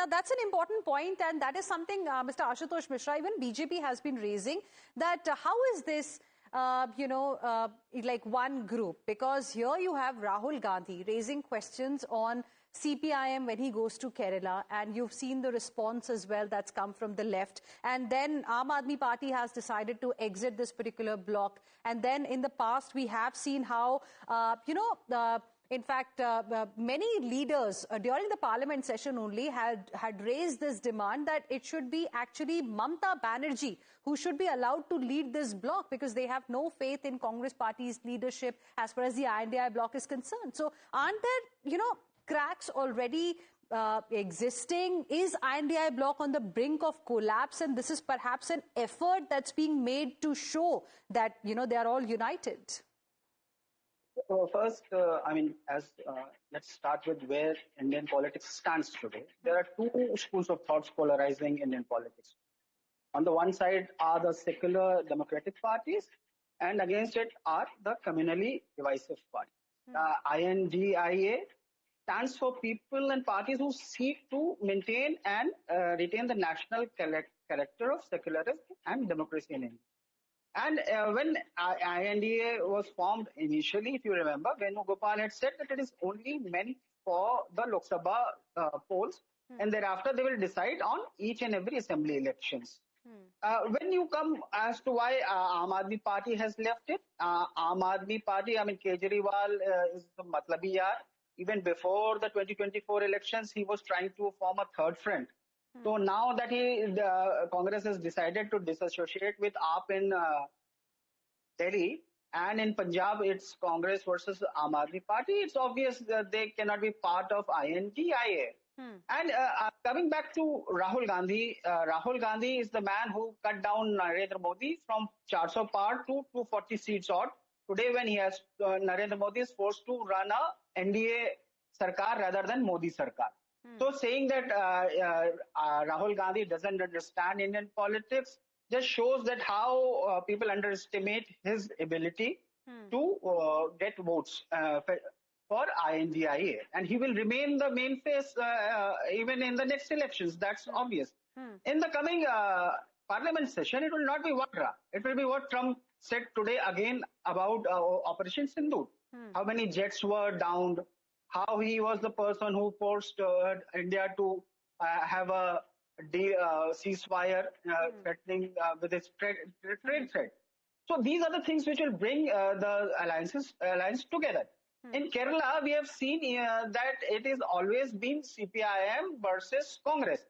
that's an important point, and that is something Mr. Ashutosh Mishra, even BJP has been raising, that how is this, like one group? Because here you have Rahul Gandhi raising questions on CPIM when he goes to Kerala, and you've seen the response as well that's come from the left. And then Aam Aadmi Party has decided to exit this particular bloc. And then in the past, we have seen how, in fact, many leaders during the parliament session only had raised this demand that it should be actually Mamata Banerjee who should be allowed to lead this bloc, because they have no faith in Congress party's leadership as far as the INDI bloc is concerned. So aren't there, cracks already existing? Is INDI bloc on the brink of collapse? And this is perhaps an effort that's being made to show that, they are all united. First, let's start with where Indian politics stands today. There are two schools of thoughts polarizing Indian politics. On the one side are the secular democratic parties, and against it are the communally divisive parties. INDIA stands for people and parties who seek to maintain and retain the national character of secularism and democracy in India. And when INDA was formed initially, if you remember, Venugopal had said that it is only meant for the Lok Sabha polls, and thereafter they will decide on each and every assembly elections. When you come as to why Aam Aadmi Party has left it, Aam Aadmi Party, Kejriwal is the matlabi yaar. Even before the 2024 elections, he was trying to form a third front. So now that Congress has decided to disassociate with AAP in Delhi, and in Punjab it's Congress versus Aam Aadmi Party, it's obvious that they cannot be part of INDIA. And coming back to Rahul Gandhi is the man who cut down Narendra Modi from 400 par to 240 seats odd. Today, when he has Narendra Modi is forced to run a NDA Sarkar rather than Modi Sarkar. So saying that Rahul Gandhi doesn't understand Indian politics just shows that how people underestimate his ability to get votes for INDIA. And he will remain the main face even in the next elections. That's obvious. In the coming parliament session, it will not be Vatra. It will be what Trump said today again about Operation Sindoor. How many jets were downed, how he was the person who forced India to have a ceasefire threatening with its trade threat. So these are the things which will bring the alliance together. In Kerala, we have seen that it is always been CPIM versus Congress.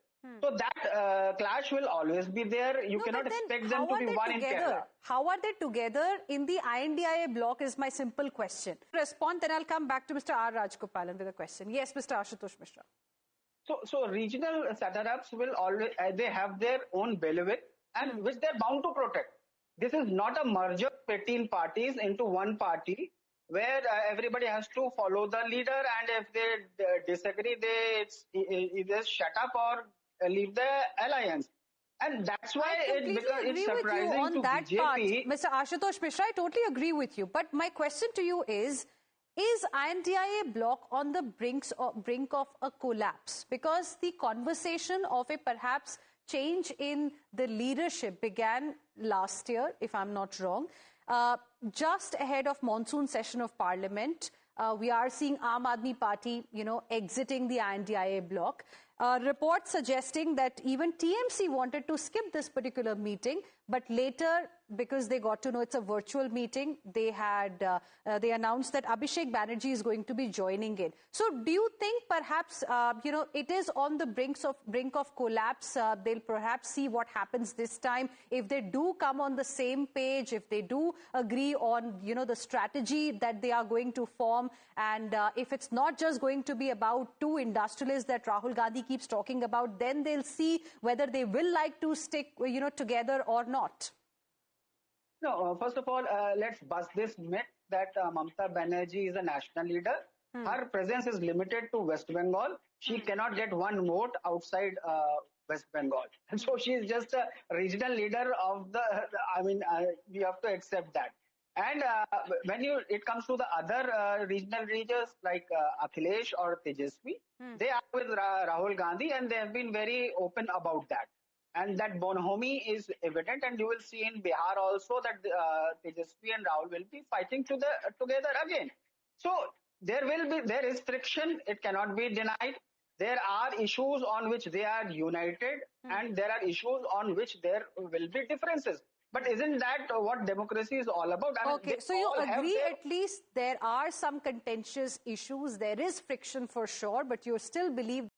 So that clash will always be there. You cannot expect them to be one in Kerala. How are they together in the INDIA bloc is my simple question. Respond, then I'll come back to Mr. R. Rajgopalan with a question. Yes, Mr. Ashutosh Mishra. So regional setups will always, they have their own bailiwick and which they're bound to protect. This is not a merger of 18 parties into one party where everybody has to follow the leader, and if they disagree, they either shut up or leave the alliance. And that's why it's surprising to BJP. Part, Mr. Ashutosh Mishra, I totally agree with you. But my question to you is INDIA bloc on the brink of a collapse? Because the conversation of a perhaps change in the leadership began last year, if I'm not wrong. Just ahead of monsoon session of Parliament, we are seeing Aam Aadmi Party, exiting the INDIA bloc. Reports suggesting that even TMC wanted to skip this particular meeting, but later, because they got to know it's a virtual meeting, they they announced that Abhishek Banerjee is going to be joining in. So, do you think perhaps it is on the brink of collapse? They'll perhaps see what happens this time. If they do come on the same page, if they do agree on the strategy that they are going to form, and if it's not just going to be about two industrialists that Rahul Gandhi keeps talking about, then they'll see whether they will like to stick together or not. No, first of all, let's bust this myth that Mamata Banerjee is a national leader. Her presence is limited to West Bengal. She cannot get one vote outside West Bengal. And so she is just a regional leader of we have to accept that. And when it comes to the other regional leaders like Akhilesh or Tejasvi, they are with Rahul Gandhi, and they have been very open about that. And that bonhomie is evident, and you will see in Bihar also that Tejasvi and Rahul will be fighting together again. So there is friction. It cannot be denied. There are issues on which they are united, and there are issues on which there will be differences. But isn't that what democracy is all about? I mean, Okay, so you agree at least there are some contentious issues. There is friction for sure, but you still believe